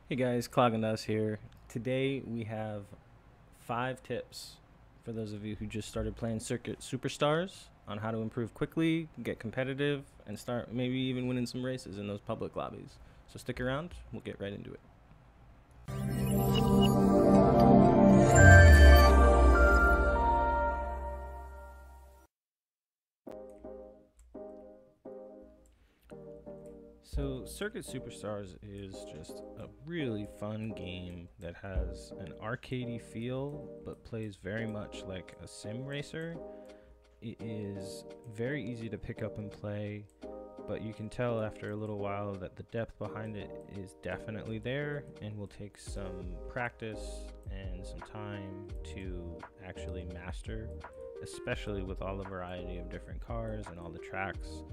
Hey guys, Cloggendas here. Today we have 5 tips for those of you who just started playing Circuit Superstars on how to improve quickly, get competitive, and start maybe even winning some races in those public lobbies. So stick around, we'll get right into it. So Circuit Superstars is just a really fun game that has an arcadey feel but plays very much like a sim racer. It is very easy to pick up and play, but you can tell after a little while that the depth behind it is definitely there and will take some practice and some time to actually master, especially with all the variety of different cars and all the tracks.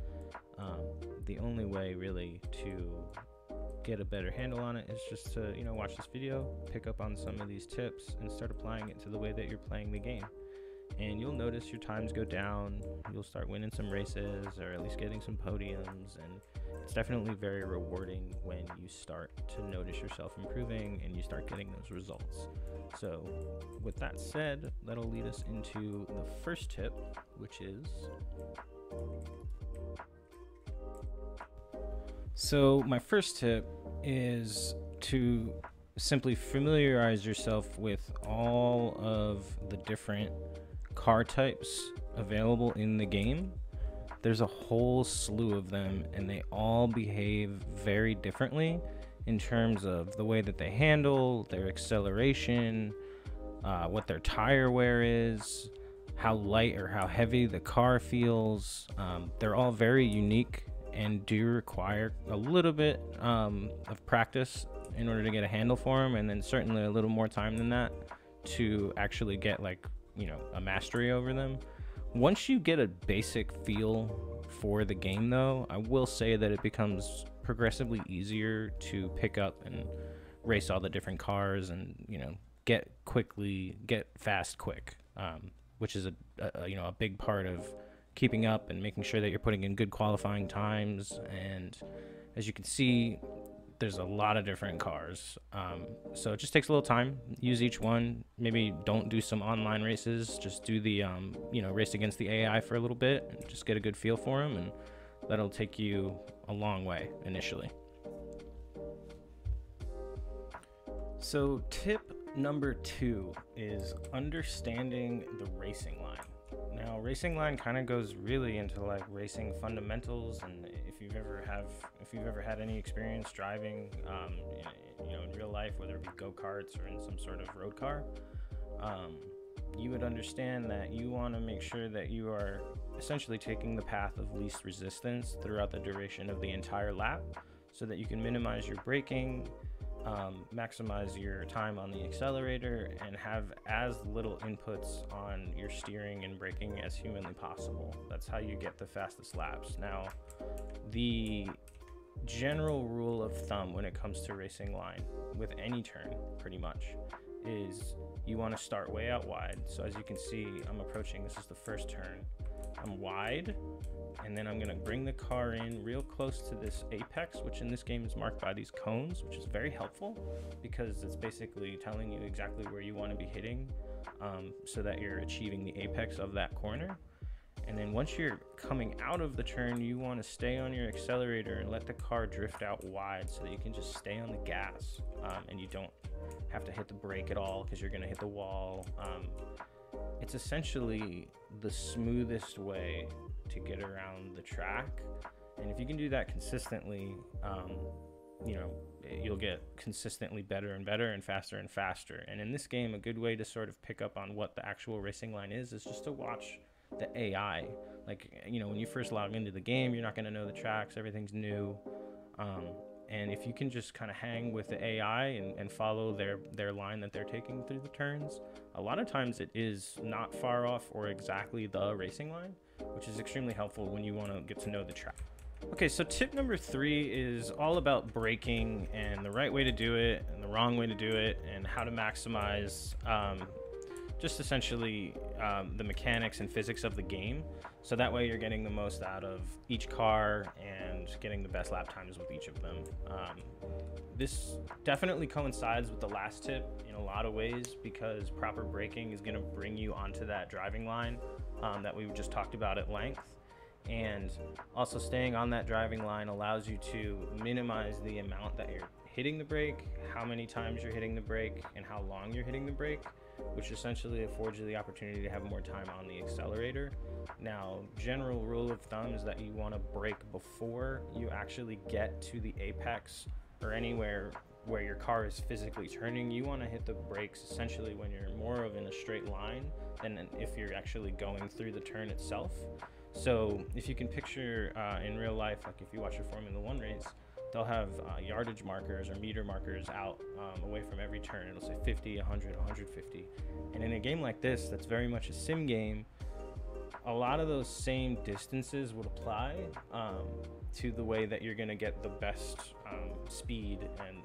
The only way really to get a better handle on it is just to watch this video, pick up on some of these tips, and start applying it to the way that you're playing the game. And you'll notice your times go down, you'll start winning some races or at least getting some podiums, and it's definitely very rewarding when you start to notice yourself improving and you start getting those results. So with that said, that'll lead us into the first tip, which is my first tip is to simply familiarize yourself with all of the different car types available in the game. There's a whole slew of them, and they all behave very differently in terms of the way that they handle, their acceleration, what their tire wear is, how light or how heavy the car feels. They're all very unique and do require a little bit of practice in order to get a handle for them, and then certainly a little more time than that to actually get a mastery over them. Once you get a basic feel for the game though, I will say that it becomes progressively easier to pick up and race all the different cars and get fast quick, which is a big part of keeping up and making sure that you're putting in good qualifying times. And as you can see, there's a lot of different cars, so it just takes a little time. Use each one. Maybe don't do some online races, just do the race against the AI for a little bit and just get a good feel for them, and that'll take you a long way initially. So tip number 2 is understanding the racing line. Now, racing line kind of goes really into like racing fundamentals, and if you've ever had any experience driving, in real life, whether it be go-karts or in some sort of road car, you would understand that you want to make sure that you are essentially taking the path of least resistance throughout the duration of the entire lap, so that you can minimize your braking, maximize your time on the accelerator, and have as little inputs on your steering and braking as humanly possible. That's how you get the fastest laps. Now, the general rule of thumb when it comes to racing line with any turn pretty much is you want to start way out wide. So as you can see, this is the first turn. I'm wide, and then I'm going to bring the car in real close to this apex, which in this game is marked by these cones, which is very helpful because it's basically telling you exactly where you want to be hitting, so that you're achieving the apex of that corner. And then once you're coming out of the turn, you want to stay on your accelerator and let the car drift out wide so that you can just stay on the gas, and you don't have to hit the brake at all because you're going to hit the wall. It's essentially the smoothest way to get around the track, and if you can do that consistently, you'll get consistently better and better and faster and faster. And in this game, a good way to sort of pick up on what the actual racing line is just to watch the AI. When you first log into the game, you're not going to know the tracks, everything's new, and if you can just kind of hang with the AI and follow their line that they're taking through the turns, a lot of times it is not far off or exactly the racing line, which is extremely helpful when you want to get to know the track. Okay, so tip number 3 is all about braking and the right way to do it and the wrong way to do it, and how to maximize just essentially the mechanics and physics of the game, so that way you're getting the most out of each car and getting the best lap times with each of them. this definitely coincides with the last tip in a lot of ways, because proper braking is going to bring you onto that driving line that we just talked about at length. And also staying on that driving line allows you to minimize the amount that you're hitting the brake, how many times you're hitting the brake, and how long you're hitting the brake, which essentially affords you the opportunity to have more time on the accelerator. Now, general rule of thumb is that you want to brake before you actually get to the apex or anywhere where your car is physically turning. You want to hit the brakes essentially when you're more of in a straight line than if you're actually going through the turn itself. So if you can picture in real life, like if you watch a Formula One race, they'll have yardage markers or meter markers out away from every turn. It'll say 50, 100, 150. And in a game like this, that's very much a sim game, a lot of those same distances would apply to the way that you're going to get the best speed and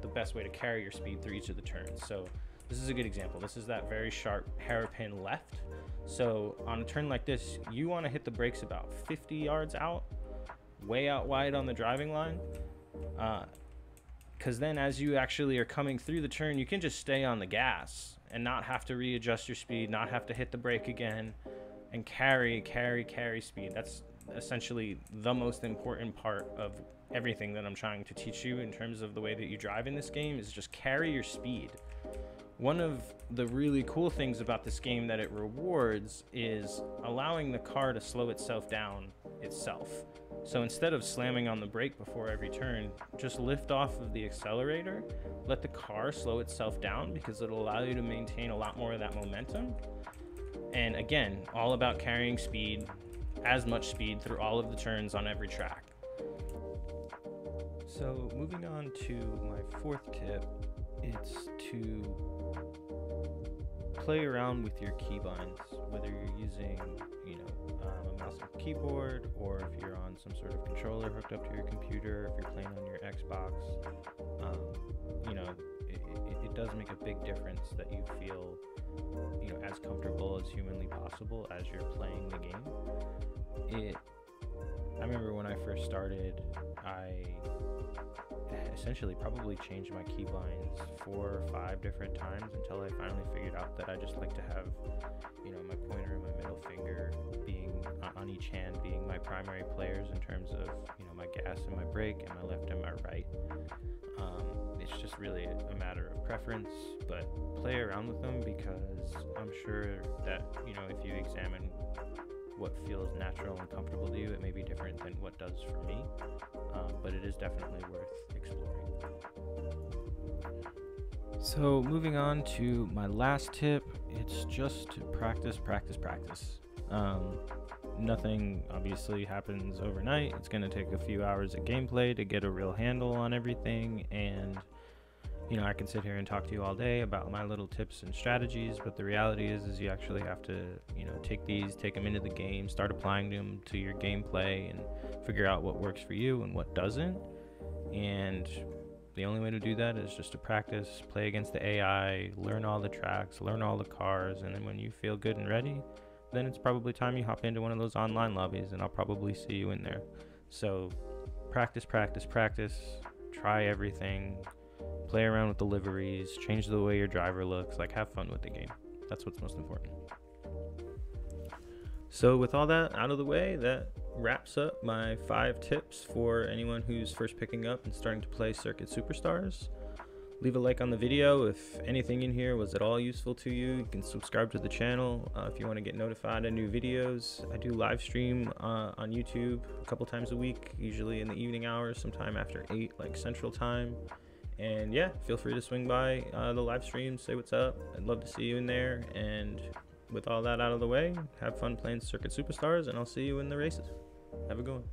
the best way to carry your speed through each of the turns. So this is a good example. This is that very sharp hairpin left. So on a turn like this, you want to hit the brakes about 50 yards out, way out wide on the driving line, because then as you actually are coming through the turn, you can just stay on the gas and not have to readjust your speed, not have to hit the brake again, and carry speed. That's essentially the most important part of everything that I'm trying to teach you in terms of the way that you drive in this game, is just carry your speed. One of the really cool things about this game that it rewards is allowing the car to slow itself down itself. So instead of slamming on the brake before every turn, just lift off of the accelerator, let the car slow itself down, because it'll allow you to maintain a lot more of that momentum. And again, all about carrying speed, as much speed through all of the turns on every track. So moving on to my fourth tip, it's to play around with your keybinds, whether you're using, a mouse and keyboard, or if you're on some sort of controller hooked up to your computer, if you're playing on your Xbox. It does make a big difference that you feel, as comfortable as humanly possible as you're playing the game. I remember when I first started, I essentially probably changed my keybinds 4 or 5 different times until I finally figured out that I just like to have, my pointer and my middle finger being on each hand being my primary players in terms of, my gas and my brake, and my left and my right. It's just really a matter of preference, but play around with them, because I'm sure that, if you examine what feels natural and comfortable to you, it may be different than what does for me, but it is definitely worth exploring. So moving on to my last tip, it's just to practice. Nothing obviously happens overnight. It's going to take a few hours of gameplay to get a real handle on everything, and I can sit here and talk to you all day about my little tips and strategies, but the reality is you actually have to, take them into the game, start applying them to your gameplay, and figure out what works for you and what doesn't. And the only way to do that is just to practice, play against the AI, learn all the tracks, learn all the cars, and then when you feel good and ready, then it's probably time you hop into one of those online lobbies, and I'll probably see you in there. So practice, try everything. Play around with the liveries, change the way your driver looks, have fun with the game. That's what's most important. So with all that out of the way, that wraps up my 5 tips for anyone who's first picking up and starting to play Circuit Superstars. Leave a like on the video if anything in here was at all useful to you. You can subscribe to the channel if you want to get notified of new videos. I do live stream on YouTube a couple times a week, usually in the evening hours, sometime after 8 Central Time. And yeah, feel free to swing by the live stream, say what's up. I'd love to see you in there. And with all that out of the way, have fun playing Circuit Superstars, and I'll see you in the races. Have a good one.